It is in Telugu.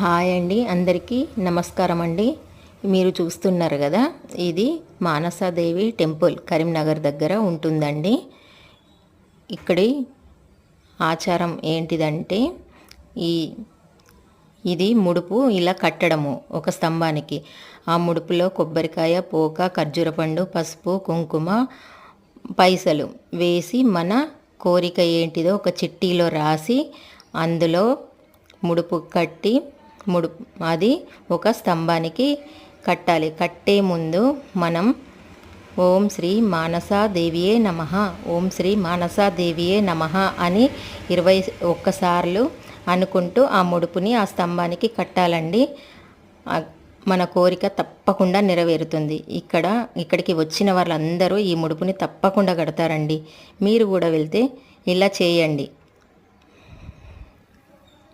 హాయ్ అండి, అందరికీ నమస్కారం అండి. మీరు చూస్తున్నారు కదా, ఇది మానసాదేవి టెంపుల్ కరీంనగర్ దగ్గర ఉంటుందండి. ఇక్కడి ఆచారం ఏంటిదంటే ఈ ఇది ముడుపు ఇలా కట్టడము ఒక స్తంభానికి. ఆ ముడుపులో కొబ్బరికాయ, పోక, ఖర్జూర పండు, పసుపు, కుంకుమ, పైసలు వేసి మన కోరిక ఏంటిదో ఒక చిట్టీలో రాసి అందులో ముడుపు కట్టి అది ఒక స్తంభానికి కట్టాలి. కట్టే ముందు మనం ఓం శ్రీ మానసాదేవియే నమః, ఓం శ్రీ మానసాదేవియే నమః అని 21 సార్లు అనుకుంటూ ఆ ముడుపుని ఆ స్తంభానికి కట్టాలండి. మన కోరిక తప్పకుండా నెరవేరుతుంది. ఇక్కడికి వచ్చిన వాళ్ళందరూ ఈ ముడుపుని తప్పకుండా కడతారండి. మీరు కూడా వెళ్తే ఇలా చేయండి.